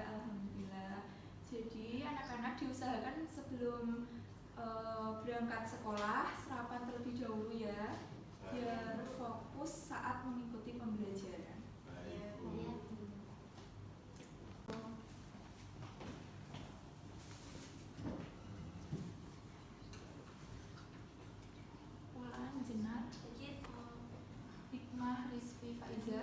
alhamdulillah. Jadi anak-anak diusahakan sebelum berangkat sekolah sarapan terlebih dahulu ya, biar fokus saat mengikuti pembelajaran. Ulan Jenar, Hikmah Rizvi Faiza,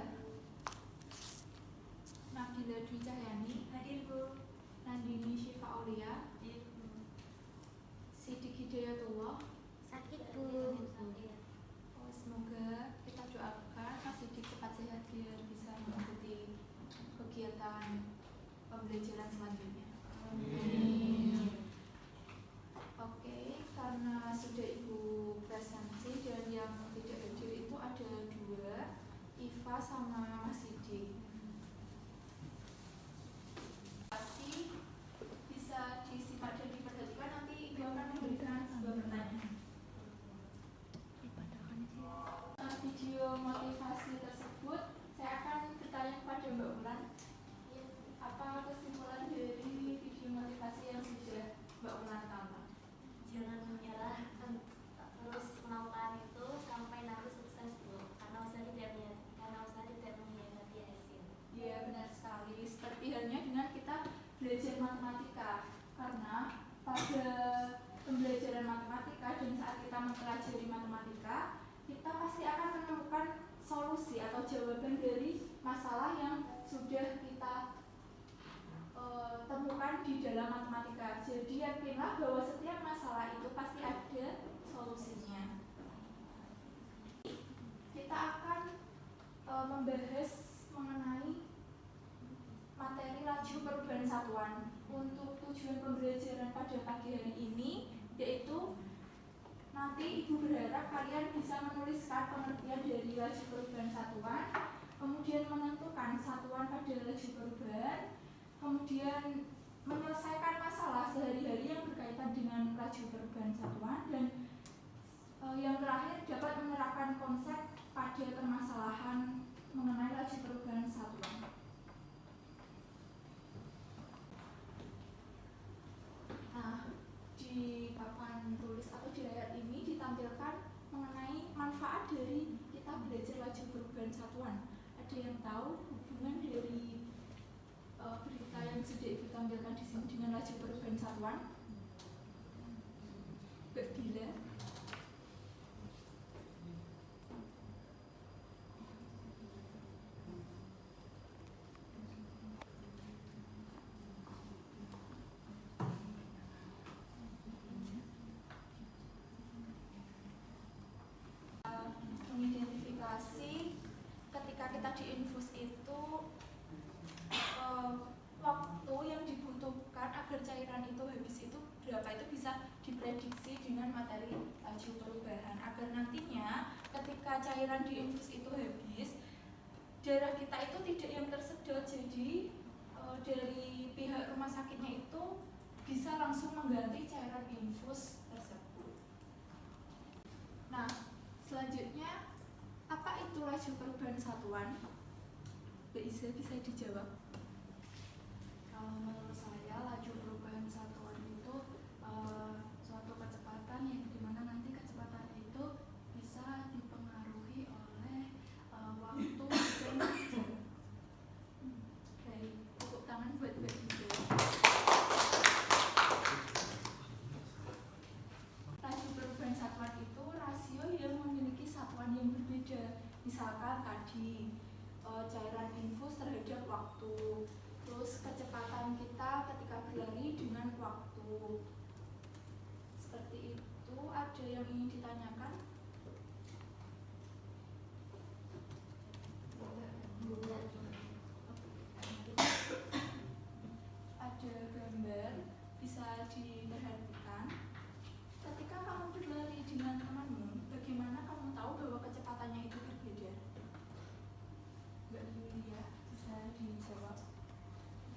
Nabila Dwi Cahyani, hadir Bu. Nandini Syifa Aulia, Sidik Hidayatullah. Sakit Bu. Semoga kita doakan Mas Sidik cepat sehat biar bisa mengikuti kegiatan pembelajaran selanjutnya. Oke, karena sudah Ibu presentasi dan yang tidak hadir itu ada 2, Iva sama Mas Sidik. Bisa disimak dan diperhatikan, nanti Ibu akan memberikan sebuah pertanyaan. Video motivasi tersebut saya akan bertanya kepada Mbak Ulan, apa kesimpulan dari video motivasi yang sudah Mbak Ulan tonton? Jangan menyerah, terus melakukan itu sampai nanti sukses Bu. Karena usaha tidak mengkhianati hasil. Iya, benar sekali. Seperti halnya dengan kita belajar matematika, karena pada pembelajaran matematika dan saat kita mempelajari matematika, kita pasti akan menemukan solusi atau jawaban dari masalah yang sudah kita temukan di dalam matematika. Jadi yakinlah bahwa setiap masalah itu pasti ada solusinya. Kita akan membahas mengenai materi laju perubahan satuan. Untuk tujuan pembelajaran pada pagi hari ini yaitu nanti Ibu berharap kalian bisa menuliskan pengertian dari laju perubahan satuan, kemudian menentukan satuan pada laju perubahan, kemudian menyelesaikan masalah sehari-hari yang berkaitan dengan laju perubahan satuan, dan yang terakhir dapat menerapkan konsep pada permasalahan mengenai laju perubahan satuan. Nah, di papan tulis atau di layar ini ditampilkan mengenai manfaat dari kita belajar laju perubahan satuan. Ada yang tahu hubungan dari berita yang sudah Ibu tampilkan di sini dengan laju perubahan satuan? Mbak Bila? Mengidentifikasi ketika kita di infus itu waktu yang dibutuhkan agar cairan itu habis itu berapa, itu bisa diprediksi dengan materi laju perubahan agar nantinya ketika cairan di infus itu habis, darah kita itu tidak yang tersedot, jadi dari pihak rumah sakitnya itu bisa langsung mengganti cairan infus tersebut. Nah, selanjutnya apa itu laju perubahan satuan? Mbak Iza bisa dijawab. Kalau menurut saya laju perubahan satuan itu suatu kecepatan yang dimana nanti kecepatan itu bisa dipengaruhi oleh waktu dan jarak. Baik, tepuk tangan buat Mbak Iza. Laju perubahan satuan itu rasio yang memiliki satuan yang berbeda. Misalkan tadi cairan infus terhadap waktu, terus kecepatan kita ketika berlari dengan waktu. Seperti itu. Ada yang ingin ditanyakan? Ada gambar bisa diperhatikan. Ketika kamu berlari dengan temanmu, bagaimana kamu tahu bahwa kecepatannya itu berbeda? Mbak Yulia bisa dijawab.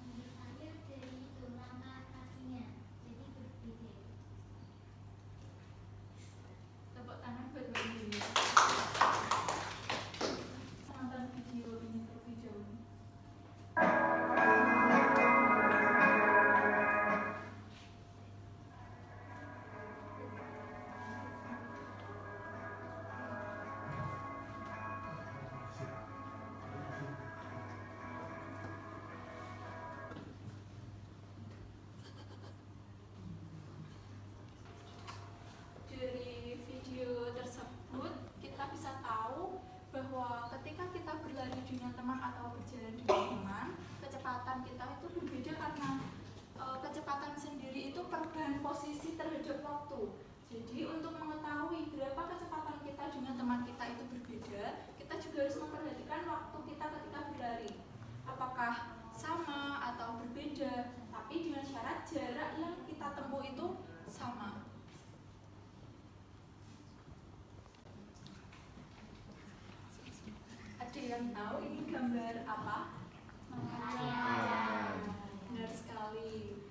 Menurut saya dari langkah kakinya, jadi berbeda. Tepuk tangan perubahan posisi terhadap waktu. Jadi untuk mengetahui berapa kecepatan kita dengan teman kita itu berbeda, kita juga harus memperhatikan waktu kita ketika berlari. Apakah sama atau berbeda, tapi dengan syarat jarak yang kita tempuh itu sama. Ada yang tahu ini gambar apa? Benar sekali.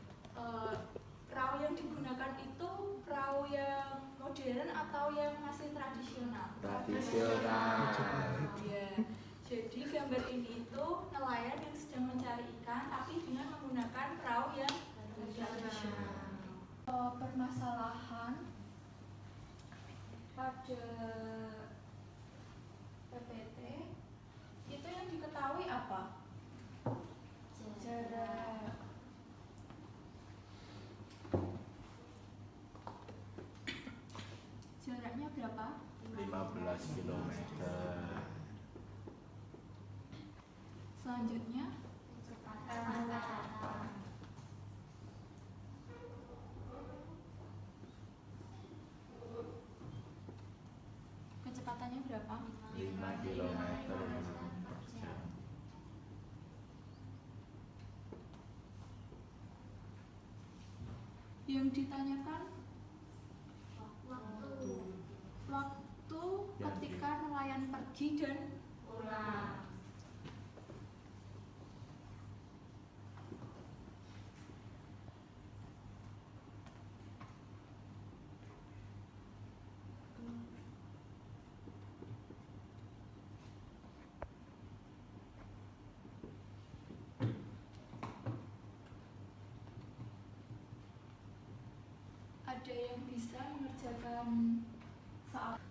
Perahu yang digunakan itu perahu yang modern atau yang masih tradisional? Tradisional. Ya. Jadi gambar ini itu nelayan yang sedang mencari ikan tapi dengan menggunakan perahu yang tradisional. Permasalahan pada PPT itu yang diketahui apa? Jarak. Jaraknya berapa? 15 km. Selanjutnya kecepatannya berapa? 5 km per jam. Yang ditanyakan waktu waktu ketika nelayan pergi dan pulang. ada yang bisa mengerjakan soal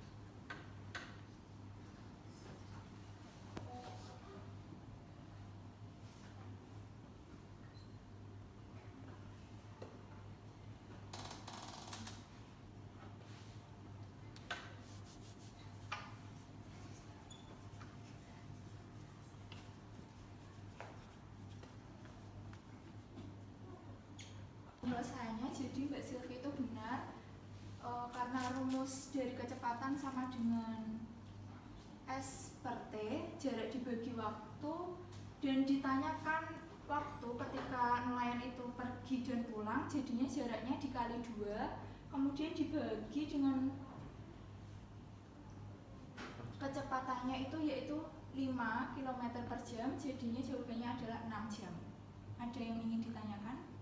penyelesaiannya. Jadi Mbak Silvi itu benar, karena rumus dari kecepatan sama dengan S per T, jarak dibagi waktu, dan ditanyakan waktu ketika nelayan itu pergi dan pulang, jadinya jaraknya dikali 2, kemudian dibagi dengan kecepatannya itu yaitu 5 km per jam, jadinya jawabannya adalah 6 jam. Ada yang ingin ditanyakan?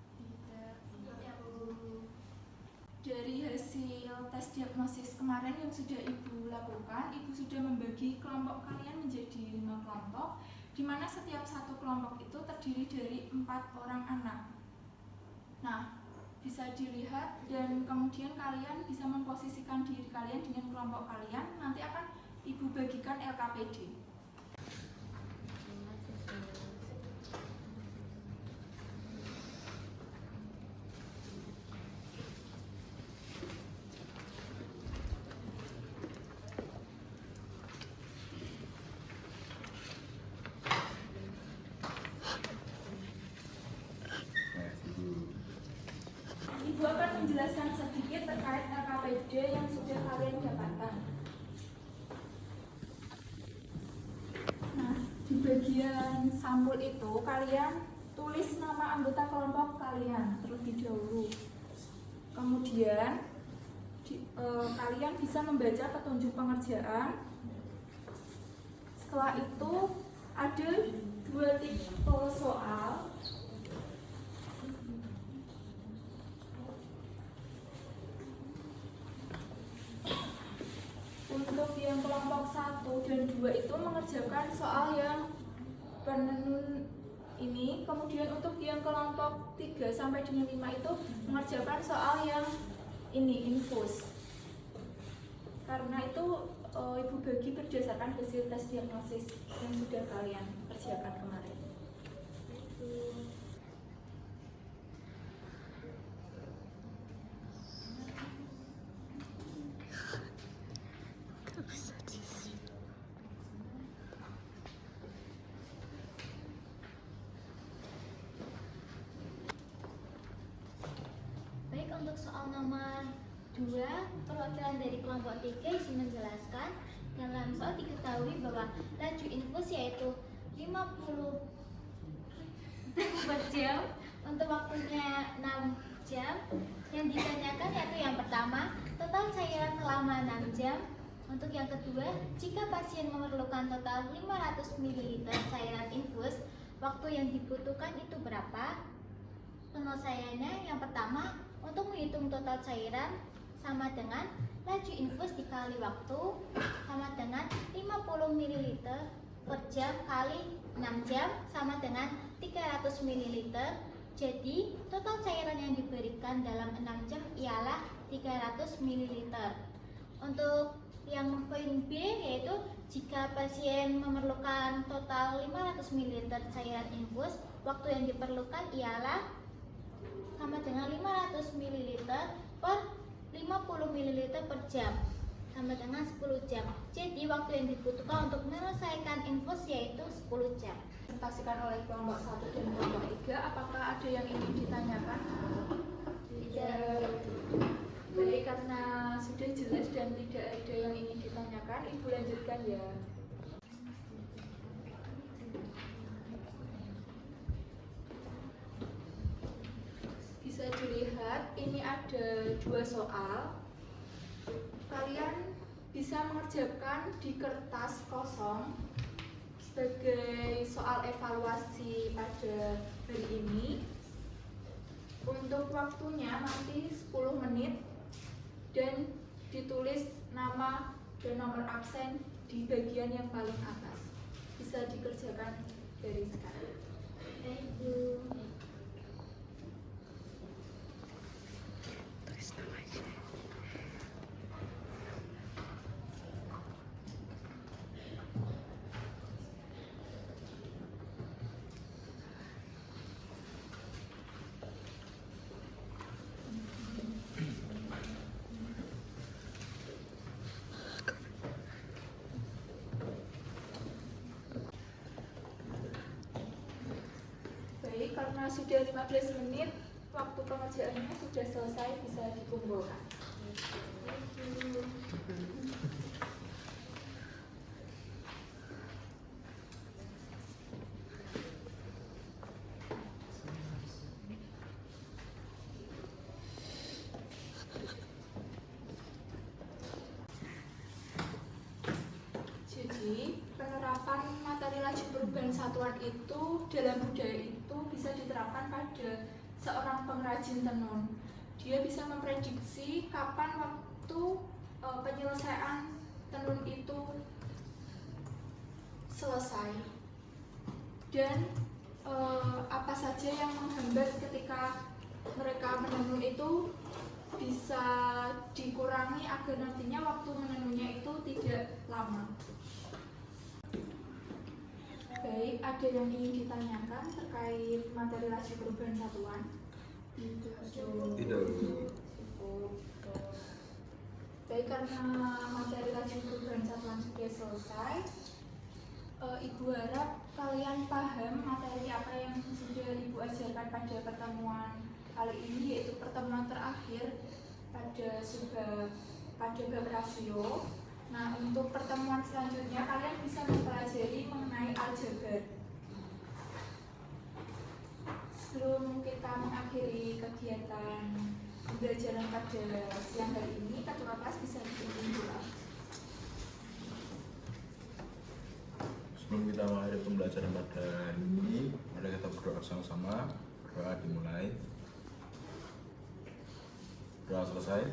Dari hasil tes diagnosis kemarin yang sudah Ibu lakukan, Ibu sudah membagi kelompok kalian menjadi 5 kelompok, di mana setiap satu kelompok itu terdiri dari 4 orang anak. Nah, bisa dilihat dan kemudian kalian bisa memposisikan diri kalian dengan kelompok kalian, nanti akan Ibu bagikan LKPD. Ibu akan menjelaskan sedikit terkait LKPD yang sudah kalian dapatkan. Nah, di bagian sampul itu kalian tulis nama anggota kelompok kalian terlebih dahulu. Kemudian kalian bisa membaca petunjuk pengerjaan. Setelah itu ada 2 tipe soal. Untuk yang kelompok 1 dan 2 itu mengerjakan soal yang penenun ini, kemudian untuk yang kelompok 3 sampai dengan 5 itu mengerjakan soal yang ini, infus. Karena itu Ibu bagi berdasarkan hasil tes diagnosis yang sudah kalian kerjakan kemarin. Baik, untuk soal nomor 2, perwakilan dari kelompok 3 isi menjelaskan. Dalam soal diketahui bahwa laju infus yaitu 50 per jam untuk waktunya 6 jam. Yang ditanyakan yaitu yang pertama, total cairan selama 6 jam. Untuk yang kedua, jika pasien memerlukan total 500 ml cairan infus, waktu yang dibutuhkan itu berapa? Penyelesaiannya yang pertama, untuk menghitung total cairan sama dengan laju infus dikali waktu sama dengan 50 ml per jam kali 6 jam sama dengan 300 ml. Jadi total cairan yang diberikan dalam 6 jam ialah 300 ml. Untuk yang poin B yaitu jika pasien memerlukan total 500 ml cairan infus, waktu yang diperlukan ialah sama dengan 500 ml per 50 ml per jam sama dengan 10 jam. Jadi waktu yang dibutuhkan untuk menyelesaikan infus yaitu 10 jam. Presentasikan oleh kelompok 1 dan kelompok 3. Apakah ada yang ingin ditanyakan? Tidak. Baik, karena sudah jelas dan tidak ada yang ingin ditanyakan, Ibu lanjutkan ya. Bisa dilihat ini ada 2 soal. Kalian bisa mengerjakan di kertas kosong sebagai soal evaluasi pada hari ini. Untuk waktunya nanti 10 menit dan ditulis nama dan nomor absen di bagian yang paling atas. Bisa dikerjakan dari sekarang. Thank you. Baik, karena sudah 15 menit, waktu pengerjaannya sudah selesai, bisa dikumpulkan. Jadi, penerapan materi laju perubahan satuan itu dalam budaya itu bisa diterapkan pada seorang pengrajin tenun. Dia bisa memprediksi kapan waktu penyelesaian tenun itu selesai dan apa saja yang menghambat ketika mereka menenun itu bisa dikurangi agar nantinya waktu menenunnya itu tidak lama. Baik, ada yang ingin ditanyakan terkait materi laju perubahan satuan? Tidak. Baik, karena materi laju perubahan satuan sudah selesai, Ibu harap kalian paham materi apa yang sudah Ibu ajarkan pada pertemuan kali ini, yaitu pertemuan terakhir pada bab rasio. Nah, untuk pertemuan selanjutnya kalian bisa mempelajari mengenai aljabar. Sebelum kita mengakhiri kegiatan pembelajaran pada siang hari ini, ketua kelas bisa dipimpin doa. Sebelum kita mengakhiri pembelajaran pada hari ini, mari kita berdoa sama-sama. Berdoa dimulai. Doa selesai.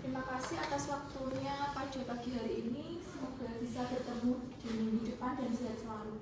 Terima kasih atas waktunya pada pagi hari ini. Semoga bisa bertemu di minggu depan dan sehat selalu.